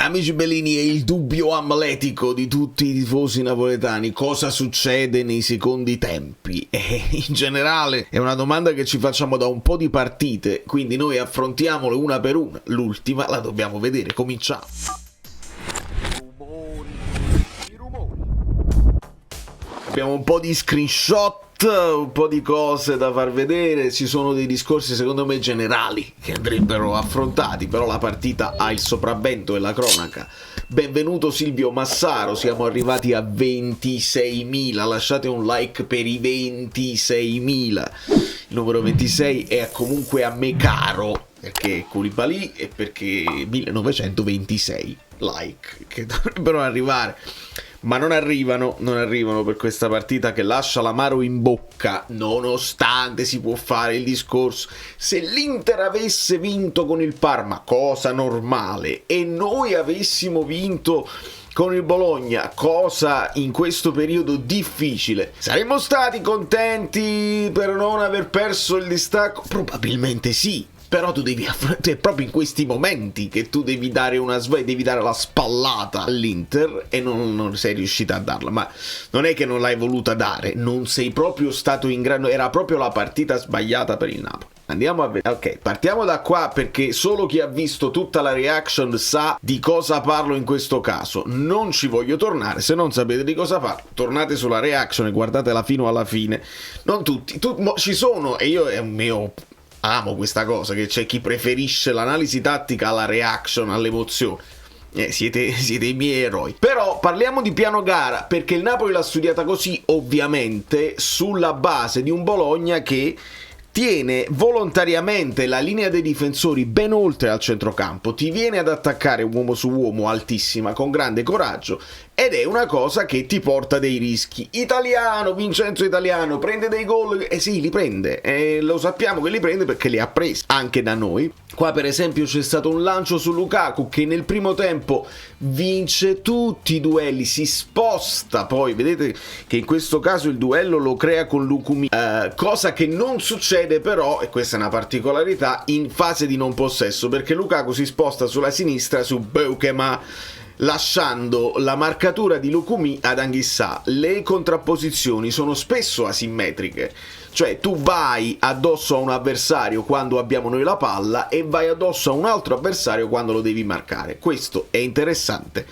Amici bellini, è il dubbio amletico di tutti i tifosi napoletani: cosa succede nei secondi tempi? E in generale è una domanda che ci facciamo da un po' di partite, quindi noi affrontiamole una per una. L'ultima la dobbiamo vedere, cominciamo. Abbiamo un po' di screenshot, un po' di cose da far vedere, ci sono dei discorsi secondo me generali che andrebbero affrontati, però la partita ha il sopravvento e la cronaca. Benvenuto Silvio Massaro, siamo arrivati a 26.000, lasciate un like per i 26.000. Il numero 26 è comunque a me caro, perché Koulibaly e perché 1926 like che dovrebbero arrivare, ma non arrivano per questa partita che lascia l'amaro in bocca, nonostante si può fare il discorso: se l'Inter avesse vinto con il Parma, cosa normale, e noi avessimo vinto con il Bologna, cosa in questo periodo difficile, saremmo stati contenti per non aver perso il distacco? Probabilmente sì. Però tu devi affrontare, è proprio in questi momenti che tu devi dare devi dare la spallata all'Inter, e non sei riuscita a darla. Ma non è che non l'hai voluta dare, non sei proprio stato in grado, era proprio la partita sbagliata per il Napoli. Andiamo a vedere. Ok, partiamo da qua, perché solo chi ha visto tutta la reaction sa di cosa parlo in questo caso. Non ci voglio tornare, se non sapete di cosa parlo, tornate sulla reaction e guardatela fino alla fine. Non tutti, ci sono, e io è un mio... amo questa cosa, che c'è chi preferisce l'analisi tattica alla reaction, all'emozione. Siete i miei eroi. Però parliamo di piano gara, perché il Napoli l'ha studiata così, ovviamente, sulla base di un Bologna che tiene volontariamente la linea dei difensori ben oltre al centrocampo, ti viene ad attaccare uomo su uomo altissima con grande coraggio, ed è una cosa che ti porta dei rischi. Vincenzo Italiano prende dei gol, sì, li prende, lo sappiamo che li prende perché li ha presi anche da noi. Qua per esempio c'è stato un lancio su Lukaku che nel primo tempo vince tutti i duelli, si sposta, poi vedete che in questo caso il duello lo crea con Lukumi, cosa che non succede però, e questa è una particolarità, in fase di non possesso, perché Lukaku si sposta sulla sinistra su Beukema, lasciando la marcatura di Lukumi ad Anguissa. Le contrapposizioni sono spesso asimmetriche, cioè tu vai addosso a un avversario quando abbiamo noi la palla e vai addosso a un altro avversario quando lo devi marcare. Questo è interessante,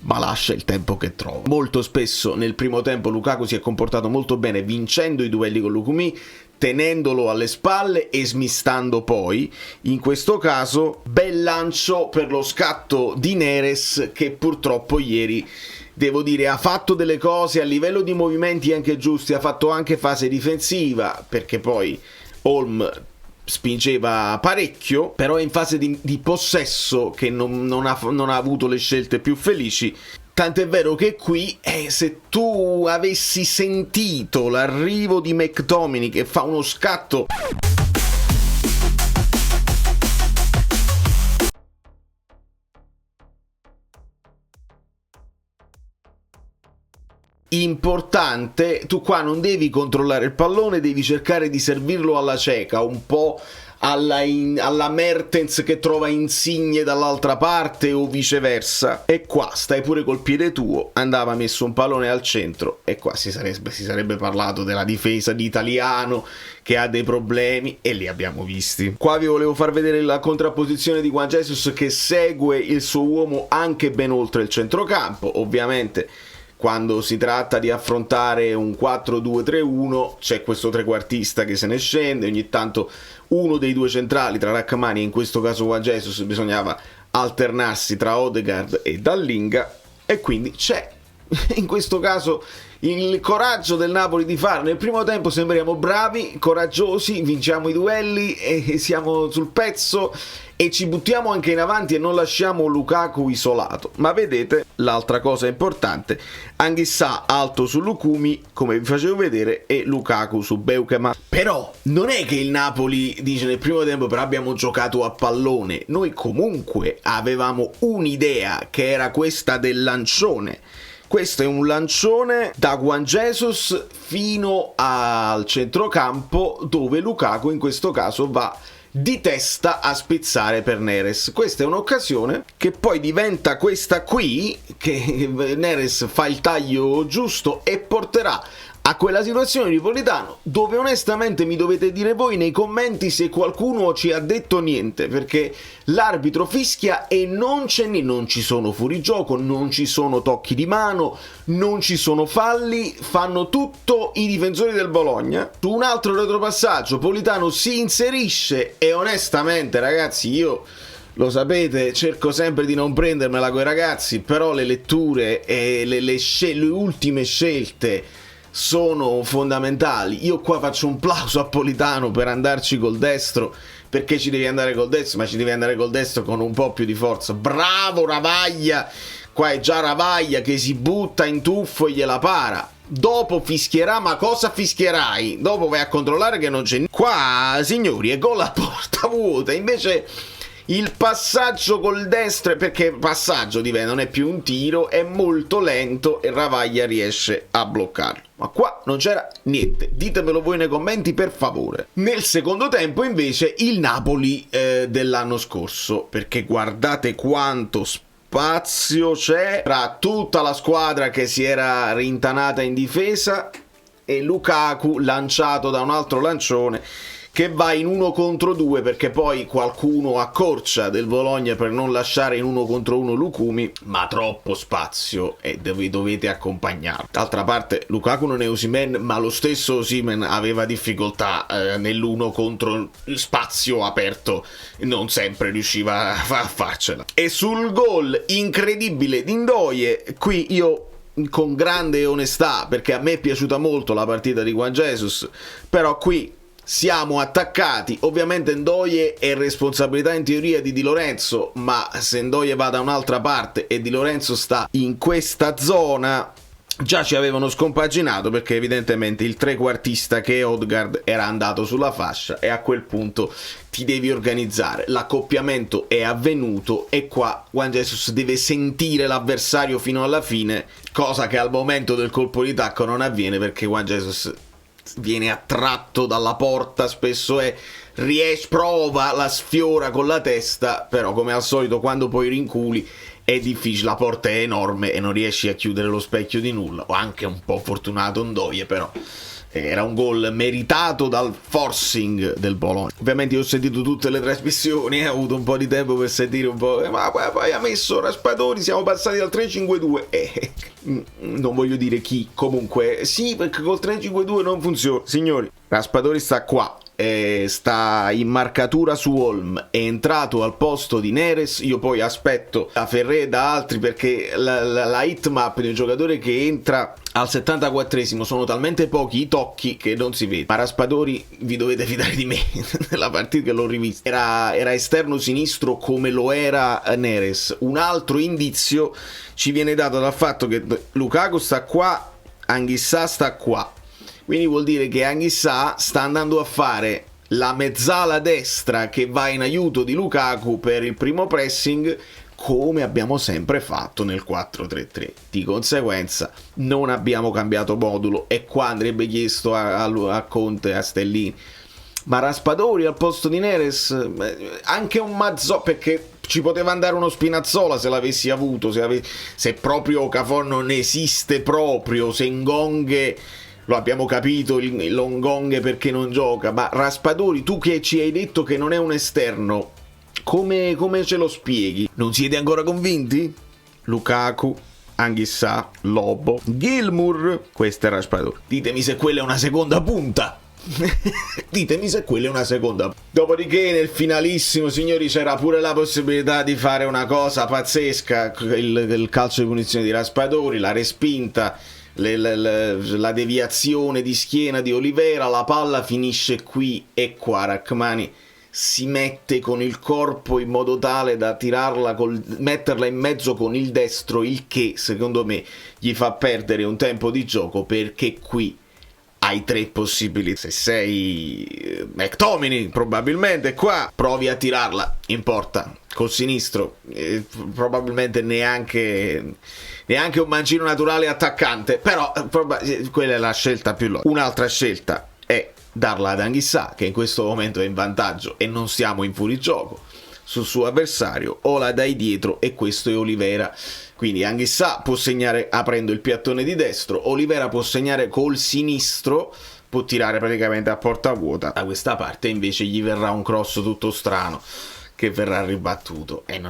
ma lascia il tempo che trova. Molto spesso nel primo tempo Lukaku si è comportato molto bene, vincendo i duelli con Lukumi, tenendolo alle spalle e smistando poi. In questo caso bel lancio per lo scatto di Neres, che purtroppo ieri, devo dire, ha fatto delle cose a livello di movimenti anche giusti, ha fatto anche fase difensiva, perché poi Holm spingeva parecchio, però è in fase di possesso che non ha avuto le scelte più felici. Tant'è vero che qui, se tu avessi sentito l'arrivo di McTominay che fa uno scatto importante, tu qua non devi controllare il pallone, devi cercare di servirlo alla cieca, un po' alla Mertens che trova Insigne dall'altra parte o viceversa, e qua stai pure col piede tuo. Andava messo un pallone al centro e qua si sarebbe parlato della difesa di Italiano che ha dei problemi, e li abbiamo visti. Qua vi volevo far vedere la contrapposizione di Juan Jesus che segue il suo uomo anche ben oltre il centrocampo. Ovviamente quando si tratta di affrontare un 4-2-3-1 c'è questo trequartista che se ne scende, ogni tanto uno dei due centrali tra Rachmani e in questo caso Juan Jesus bisognava alternarsi tra Odegaard e Dallinga, e quindi c'è in questo caso il coraggio del Napoli di fare. Nel primo tempo sembriamo bravi, coraggiosi, vinciamo i duelli e siamo sul pezzo e ci buttiamo anche in avanti e non lasciamo Lukaku isolato. Ma vedete, l'altra cosa importante, Anguissa alto su Lukumi, come vi facevo vedere, e Lukaku su Beukema. Però non è che il Napoli dice nel primo tempo però abbiamo giocato a pallone, noi comunque avevamo un'idea che era questa del lancione. Questo è un lancione da Juan Jesus fino al centrocampo, dove Lukaku in questo caso va di testa a spizzare per Neres. Questa è un'occasione che poi diventa questa qui, che Neres fa il taglio giusto e porterà a quella situazione di Politano, dove onestamente mi dovete dire voi nei commenti se qualcuno ci ha detto niente, perché l'arbitro fischia e non ci sono fuorigioco, non ci sono tocchi di mano, non ci sono falli, fanno tutto i difensori del Bologna. Su un altro retropassaggio Politano si inserisce e onestamente ragazzi, io lo sapete, cerco sempre di non prendermela coi ragazzi, però le letture e le ultime scelte sono fondamentali. Io qua faccio un plauso a Politano per andarci col destro, perché ci devi andare col destro, ma ci devi andare col destro con un po' più di forza. Bravo Ravaglia, qua è già Ravaglia che si butta in tuffo e gliela para. Dopo fischierà, ma cosa fischierai? Dopo vai a controllare che non c'è niente. Qua signori è gol a porta vuota, invece il passaggio col destro, perché passaggio diventa, non è più un tiro, è molto lento e Ravaglia riesce a bloccarlo. Ma qua non c'era niente, ditemelo voi nei commenti per favore. Nel secondo tempo invece il Napoli dell'anno scorso, perché guardate quanto spazio c'è tra tutta la squadra che si era rintanata in difesa e Lukaku lanciato da un altro lancione che va in 1 contro 2, perché poi qualcuno accorcia del Bologna per non lasciare in 1 contro 1 Lukumi, ma troppo spazio e dovete accompagnarlo. D'altra parte Lukaku non è Osimhen, ma lo stesso Osimhen aveva difficoltà nell'1 contro il spazio aperto, non sempre riusciva a farcela. E sul gol incredibile di Ndoye, qui io con grande onestà, perché a me è piaciuta molto la partita di Juan Jesus, però qui siamo attaccati. Ovviamente Ndoye è responsabilità in teoria di Di Lorenzo, ma se Ndoye va da un'altra parte e Di Lorenzo sta in questa zona, già ci avevano scompaginato, perché evidentemente il trequartista che è Odegaard era andato sulla fascia e a quel punto ti devi organizzare. L'accoppiamento è avvenuto e qua Juan Jesus deve sentire l'avversario fino alla fine, cosa che al momento del colpo di tacco non avviene, perché Juan Jesus viene attratto dalla porta, spesso prova, la sfiora con la testa, però come al solito quando poi rinculi è difficile, la porta è enorme e non riesci a chiudere lo specchio di nulla. O anche un po' fortunato Ndoye, però era un gol meritato dal forcing del Bologna. Ovviamente io ho sentito tutte le trasmissioni, ho avuto un po' di tempo per sentire un po', ma poi ha messo Raspadori, siamo passati dal 3-5-2 non voglio dire chi, comunque sì, perché col 3-5-2 non funziona, signori. Raspadori sta qua, sta in marcatura su Holm, è entrato al posto di Neres. Io poi aspetto da Ferré, da altri, perché la hitmap di un giocatore che entra al 74esimo sono talmente pochi i tocchi che non si vede. Ma Raspadori vi dovete fidare di me, nella partita che l'ho rivista era esterno sinistro come lo era Neres. Un altro indizio ci viene dato dal fatto che Lukaku sta qua, Anguissa sta qua, quindi vuol dire che Anguissa sta andando a fare la mezzala destra che va in aiuto di Lukaku per il primo pressing, come abbiamo sempre fatto nel 4-3-3. Di conseguenza non abbiamo cambiato modulo e qua andrebbe chiesto a Conte, a Stellini. Ma Raspadori al posto di Neres, anche un Mazzola, perché ci poteva andare uno Spinazzola se l'avessi avuto, se proprio Okafor non esiste proprio, se Ngonghe, lo abbiamo capito, l'Ongonghe perché non gioca, ma Raspadori, tu che ci hai detto che non è un esterno, come ce lo spieghi? Non siete ancora convinti? Lukaku, Anguissa, Lobo, Gilmour, questo è Raspadori. Ditemi se quella è una seconda punta. Ditemi se quella è una seconda. Dopodiché nel finalissimo, signori, c'era pure la possibilità di fare una cosa pazzesca, il calcio di punizione di Raspadori, la respinta, la deviazione di schiena di Olivera, la palla finisce qui e qua Rachmani si mette con il corpo in modo tale da tirarla, metterla in mezzo con il destro, il che secondo me gli fa perdere un tempo di gioco, perché qui hai 3 possibilità. Se sei McTominay probabilmente qua provi a tirarla in porta col sinistro, probabilmente neanche un mancino naturale attaccante, però quella è la scelta più logica. Un'altra scelta è darla ad Anghissà, che in questo momento è in vantaggio e non siamo in fuorigioco sul suo avversario, o la dai dietro e questo è Olivera. Quindi Anghissà può segnare aprendo il piattone di destro, Olivera può segnare col sinistro, può tirare praticamente a porta vuota. Da questa parte invece gli verrà un cross tutto strano che verrà ribattuto e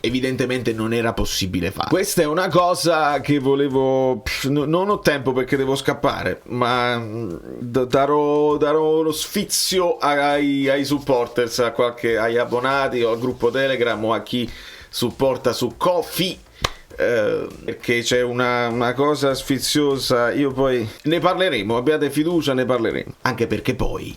evidentemente non era possibile fare. Questa è una cosa che volevo, non ho tempo perché devo scappare, ma darò lo sfizio ai supporters, agli abbonati o al gruppo Telegram o a chi supporta su Ko-fi, perché c'è una cosa sfiziosa. Io poi ne parleremo, abbiate fiducia, ne parleremo, anche perché poi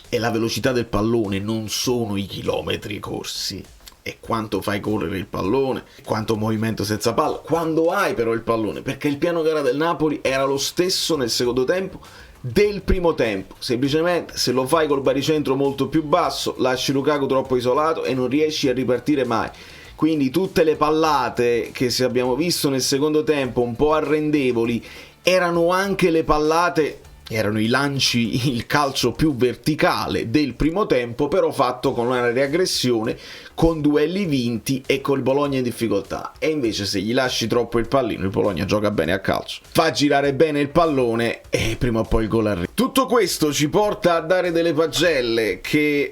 è la velocità del pallone, non sono i chilometri corsi, è quanto fai correre il pallone, quanto movimento senza palla, quando hai però il pallone, perché il piano gara del Napoli era lo stesso nel secondo tempo del primo tempo, semplicemente se lo fai col baricentro molto più basso lasci Lukaku troppo isolato e non riesci a ripartire mai. Quindi tutte le pallate che abbiamo visto nel secondo tempo un po' arrendevoli erano anche le pallate, erano i lanci, il calcio più verticale del primo tempo, però fatto con una reaggressione, con duelli vinti e col Bologna in difficoltà. E invece se gli lasci troppo il pallino, il Bologna gioca bene a calcio, fa girare bene il pallone e prima o poi il gol arriva. Tutto questo ci porta a dare delle pagelle che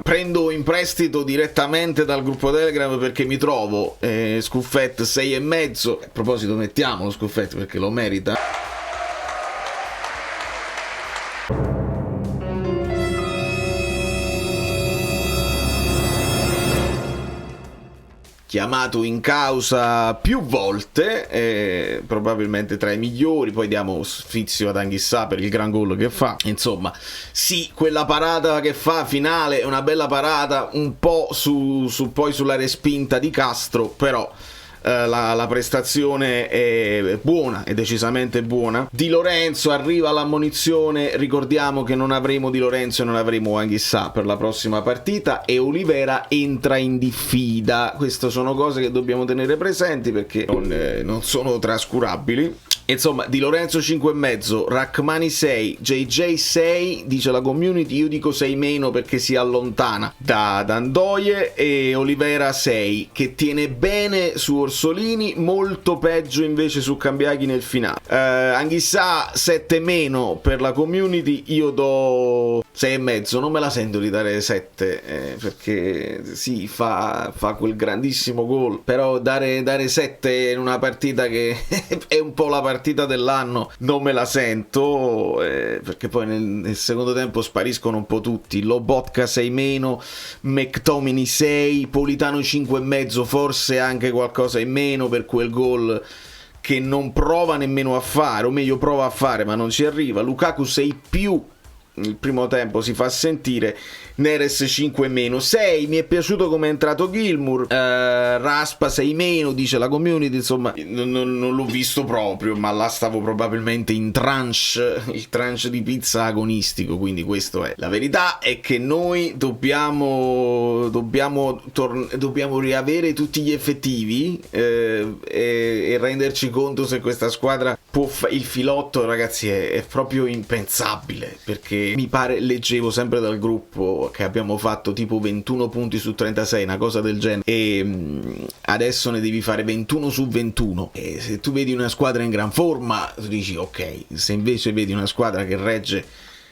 prendo in prestito direttamente dal gruppo Telegram, perché mi trovo Scuffet 6,5. A proposito, mettiamolo Scuffet perché lo merita. Chiamato in causa più volte, probabilmente tra i migliori, poi diamo sfizio ad Anghissà per il gran gol che fa. Insomma, sì, quella parata che fa finale è una bella parata, un po' poi sulla respinta di Castro, però la prestazione è buona, è decisamente buona. Di Lorenzo arriva l'ammonizione, ricordiamo che non avremo Di Lorenzo e non avremo Anghissà per la prossima partita e Olivera entra in diffida. Queste sono cose che dobbiamo tenere presenti perché non sono trascurabili. Insomma, Di Lorenzo 5,5, Rachmani 6, JJ 6, dice la community, io dico 6 meno perché si allontana da Ndoye, e Olivera 6, che tiene bene su Orsolini, molto peggio invece su Cambiaghi nel finale. Anghissà 7 meno per la community, io do 6,5, non me la sento di dare 7, perché sì, fa quel grandissimo gol, però dare 7 in una partita che è un po' la partita dell'anno non me la sento, perché poi nel secondo tempo spariscono un po' tutti. Lobotka 6 meno, McTominay 6, Politano 5,5, forse anche qualcosa in meno per quel gol che non prova nemmeno a fare, o meglio prova a fare ma non ci arriva. Lukaku 6 più, il primo tempo si fa sentire. Neres 5 meno. 6 mi è piaciuto come è entrato Gilmour. Raspa 6 meno, dice la community. Insomma, non l'ho visto proprio, ma là stavo probabilmente in tranche, il tranche di pizza agonistico, quindi questo è. La verità è che noi dobbiamo riavere tutti gli effettivi e renderci conto se questa squadra può il filotto, ragazzi, è proprio impensabile, perché mi pare, leggevo sempre dal gruppo, che abbiamo fatto tipo 21 punti su 36, una cosa del genere, e adesso ne devi fare 21 su 21, e se tu vedi una squadra in gran forma tu dici ok. Se invece vedi una squadra che regge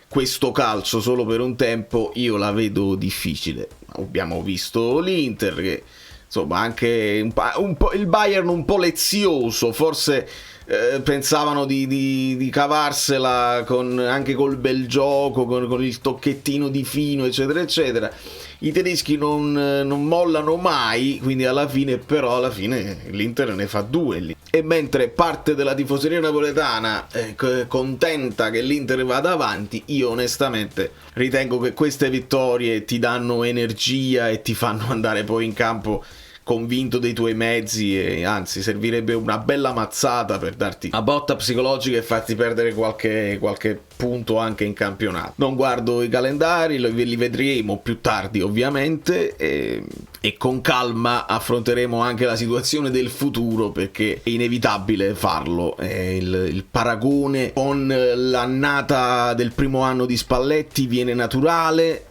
questo calcio solo per un tempo, io la vedo difficile. Abbiamo visto l'Inter che insomma anche un po' il Bayern un po' lezioso, forse pensavano di cavarsela anche col bel gioco, con il tocchettino di fino, eccetera eccetera. I tedeschi non mollano mai, quindi alla fine l'Inter ne fa 2 lì. E mentre parte della tifoseria napoletana contenta che l'Inter vada avanti, io onestamente ritengo che queste vittorie ti danno energia e ti fanno andare poi in campo convinto dei tuoi mezzi e anzi servirebbe una bella mazzata per darti una botta psicologica e farti perdere qualche punto anche in campionato. Non guardo i calendari, li vedremo più tardi ovviamente e con calma affronteremo anche la situazione del futuro, perché è inevitabile farlo. Il paragone con l'annata del primo anno di Spalletti viene naturale,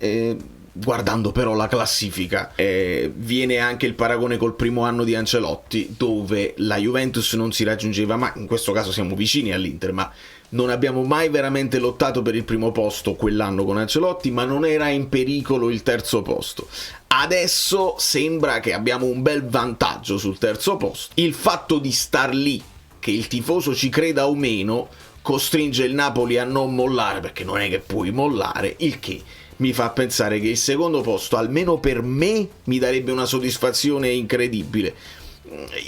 guardando però la classifica viene anche il paragone col primo anno di Ancelotti, dove la Juventus non si raggiungeva mai. In questo caso siamo vicini all'Inter, ma non abbiamo mai veramente lottato per il primo posto quell'anno con Ancelotti, ma non era in pericolo il terzo posto. Adesso sembra che abbiamo un bel vantaggio sul terzo posto. Il fatto di star lì, che il tifoso ci creda o meno, costringe il Napoli a non mollare, perché non è che puoi mollare, il che mi fa pensare che il secondo posto, almeno per me, mi darebbe una soddisfazione incredibile.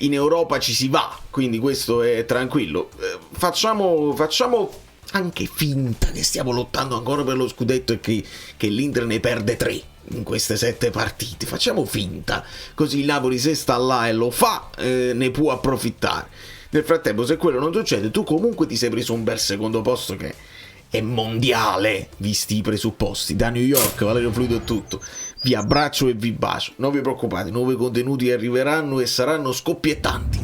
In Europa ci si va, quindi questo è tranquillo. Facciamo anche finta che stiamo lottando ancora per lo scudetto e che l'Inter ne perde 3 in queste 7 partite. Facciamo finta, così il Napoli, se sta là e lo fa, ne può approfittare. Nel frattempo, se quello non succede, tu comunque ti sei preso un bel secondo posto che è mondiale, visti i presupposti. Da New York, Valerio Fluido è tutto. Vi abbraccio e vi bacio. Non vi preoccupate, nuovi contenuti arriveranno e saranno scoppiettanti.